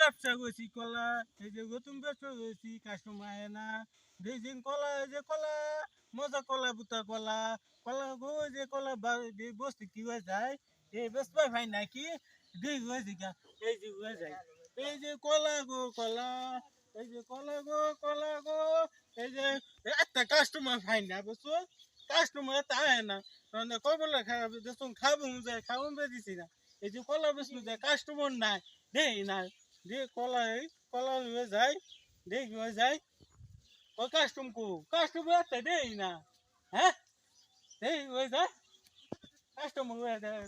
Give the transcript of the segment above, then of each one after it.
ব্যবসা করছি কলা, এই যে নতুন ব্যবসা করছি, কাস্টমার আয় না। দেখছেন কলা, এই যে কলা, মজা কলা, বুতা কলা, কলা গো, যে কলা বসতে কি হয়ে যায়, এই বেসবা ভাই নাকি দেখ হয়েছে গা, এই যে হয়ে যায়, এই যে কলা গো কলা, এই যে কলা গো কলা গো, এই যে একটা কাস্টমার ভাই না বুঝছো, কাস্টমার তা আয় না, কবলা খারাপ দেখুন খাবো যায়, খাবো দিছি না, এই যে কলা বেসলু যায় কাস্টমার নাই, দেই না, দে কলা, এই কলা লয়ে যায়, দেখি হয়ে যায়, ও কাস্টমার একটা দেই না, হ্যাঁ, দেই হয়ে যায়, কাস্টমার হয়ে যায়।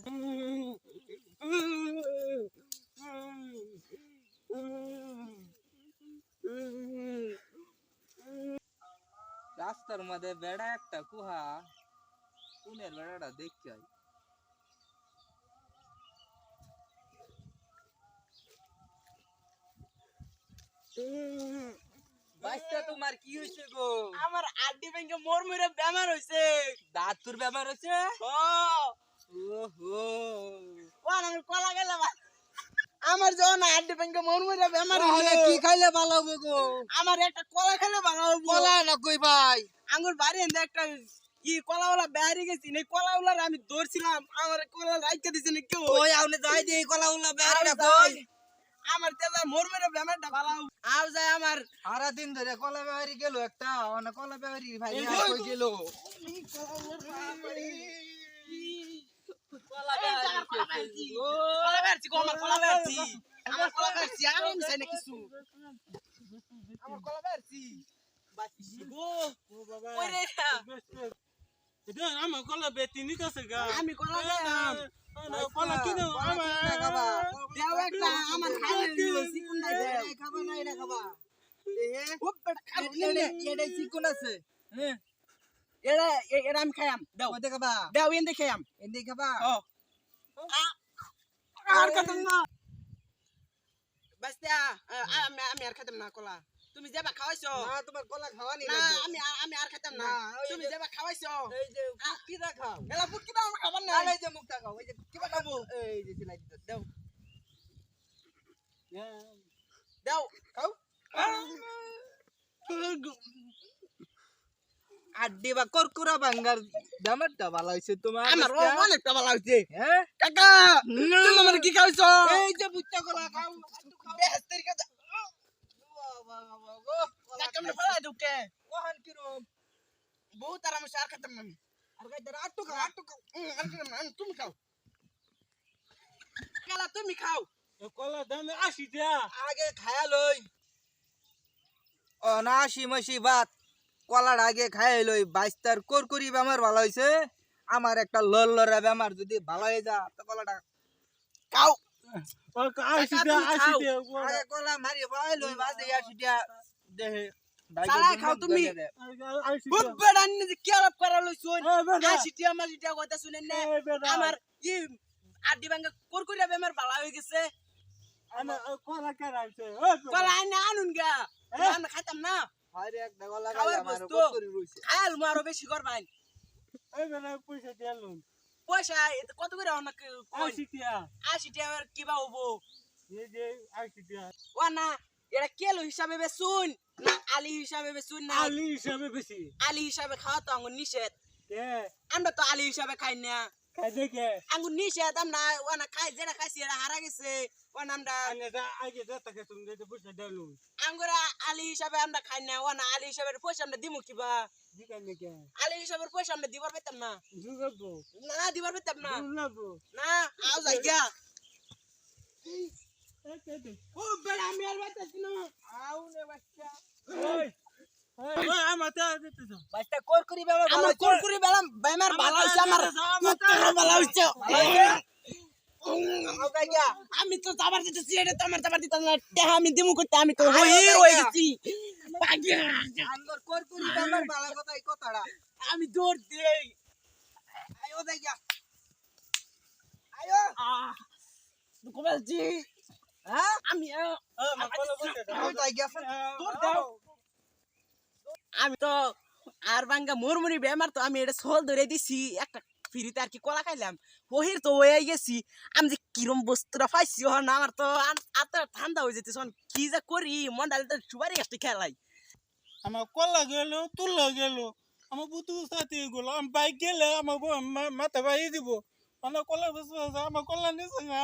রাস্তার মধ্যে বেড়া একটা কুহা, কোনের বেড়াটা দেখতে হয়। বাইসটা তোমার কি হয়েছে গো? আমার আড্ডি ব্যাংকে মোর মরে বেমার হইছে। দাঁতুর ব্যাপার হয়েছে? ও ওহো, ওয়ান আমি কলা গেলাম। আমার যখন আড্ডি ব্যাংকে মোর মরে বেমার তাহলে হইলো, কি খাইলে ভালো হবে গো? আমার একটা কলা খেলে ভালো হবো। কলা না কই ভাই? আঙ্গুর বাড়ি এনে একটা কলাওয়ালা বেহারি গেছি, এই কলাওয়ালার আমি ধরছিলাম, আমার কলা রাইখা দিছে না কেউ। কই আউনে যাই দে কলা উলা বেড়াটা আও কই? যাই, আমার তেলা মোর মরে বেমারটা ভালো হবো। আও যায় আমার সারা দিন ধরে কলা বেহারি গেল একটা, অনেক কলা বেহারি ভাই এই আর কই গেল? কলা বেহারছি গো, আমার কলা বেহারছি, আমার কলা বেহারছি, আমি চাই না কিছু, আমার কলা বেহারছি বাঁচছি গো। ও বাবা, ওরে এটা আমার কলা বেটি নিতেছে গা, আমি কলা গেলাম, কলা কিনে আমার দেও একটা আমার খাইলে দিছি কোন নাই দেও। খাবা না এটা খাবা? ও বেটা খাবো এটা নে, এটা চিকন আছে। হ্যাঁ, এরা এরা আমি খাইয়াম, দেও ওতে খাবা? দেও এনে খাইয়াম। এন্দি খাবা? ও আর খাতাম না বাস্তা, আমি আর খাতাম না কলা, তুমি যাবা খাওয়াইছো না তোমার কলা খাওয়া নি না, লাগবে। আমি আর খাতাম না, না, ওই তুমি যে- যাবা খাওয়াইছো এই যে ফুটকিটা খাও। এলা ফুট কি দাও খাবার না না এই যে মুখটা খাও, এই যে কিবা খাবো? এই যে সিলাই দিতে দাও। দাও খাও। আড্ডি বা করকুরা বাঙ্গার দামারটা ভালো হইছে তোমার। আমার আজকে? অনেকটা ভালো হইছে। হ্যাঁ? কাকা তুমি আমার কি খাওয়াইছো? এই যে বুচ্চা কলা খাও। একটু খাও। বেহেস্তের কথা বাবা বাবা গো, কলা কাকা আমরা খাইছে। ফেলা ঢুকে ওহান কিরম? বহুত আর আমি আর খাতাম না আমি। আর গাইতে আটটু খাও, আটটু খাও। আর খাতাম না, তুমি খাও কালা, তুমি খাও। কলা দামে 80 টাকা, আগে খায়া লই। ও না মাসি বাত কলার আগে খাই লই। বাইস্তার করকুরি বেমার ভালো হইছে। আমার একটা লল্লরা বেমার যদি ভালো হয়ে যা তো কলাটা খাও 80 টাকা, 80 টাকা, আগে কলা মারি ভাই লই বাজে 80 টা দেহে সারা খাও তুমি। 80 টাকা, বেড়া নি যে কেরাপ করা লইছো এ বেটা, 80 টিয়া মাসি টিয়া কথা শুনেন না। এ বেটা, আমার আড্ডি ভাঙ্গা কুরকুরিয়া বেমার ভালো হয়ে গেছে। আমার কলা কেরাইছে, কলা আইনা আনুন গা, আমরা খাইতাম না। আরে একটা কলা খাওয়ার খাই আমার বস্তু। করকুরি রইছে। খায়াল মু আরো বেশি করবাই। এই বেটা পয়সা দিলাম, পয়সা কত করে অনেক 80 টাকা, 80 টিয়া কিবা হবো এই যে 80 টাকা, ও না, এটা কেলো হিসাবে বেচুন না আলি হিসাবে বেচুন না আলি হিসাবে বেশি, আলি হিসাবে খাওয়া তো আঙ্গুর নিষেধ। কে আমরা তো আলি হিসাবে খাই না, খাই দেখে, আঙ্গুর নিষেধ। আমরা ও না খাই, যেটা খাইছি এটা হারা গেছে। ও না আমরা আগে যাতে তুমি পয়সা দিলাম, আঙ্গুর আলি হিসাবে আমরা খাই না। ও না আলি হিসাবে পয়সা আমরা দিমু কিবা? দিকান দেখে, আলি হিসাবে পয়সা আমরা দিবার পেতাম না, জুগাবো, না দিবার পেতাম না, জুগাবো, না আও যাই গা। এই ও বেড়া আমি আর বাইতাছি না, আও নে বাচ্চা। ওই আমার তা দিতে দাও, বাইস্তা করকুরি বেমার ভালো আমার হইছে। কুরকুরি বেলাম বেমার ভালো হইছে, আমার কুত্তারও ভালো হইছে। আও গাই গা। আমি তো যাবার দিতেছি, এটা তো আমার যাবার দিতাম না। টেহা আমি দিমু করতে, আমি তো হইর হয়ে গেছি। পাগিয়া, আঙ্গর করকুরি বেমার ভালো কথা এই কথাটা। আমি দৌড় দেই। আয়ো যাই গা। আয়ো। কমালজি হ্যাঁ? আমি আমার কলা পয়সা দাও, আও যাই গা। দৌড় দাও। আমি তো আর বাঙ্গা মুরমুরি বেমার, তো আমি এটা সোল ধরে দিছি একটা ফিরিতে আর কি কলা খাইলাম, হহির তো হয়ে গেছি। আমি যে কিরম বস্তুটা পাইছি না আমার তো আত্মা ঠান্ডা হয়ে যেতেছে কি যে করি মনটা সুপারি গাছটা খেলাই আমার কলা গেল তুলা গেল আমার বুতু সাথে গেলো আমার বাইক গেলে আমার মাথা বাড়ি দিব আমার কলা বেশি আমার কলা নিছে না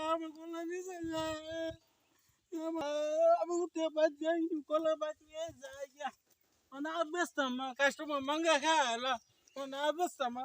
আমার কলা নিছে না আমি উঠে বাদ যাই কলা বাদ নিয়ে যাই না বেচতাম কাস্টমার মাঙ্গা খায় না বেচতাম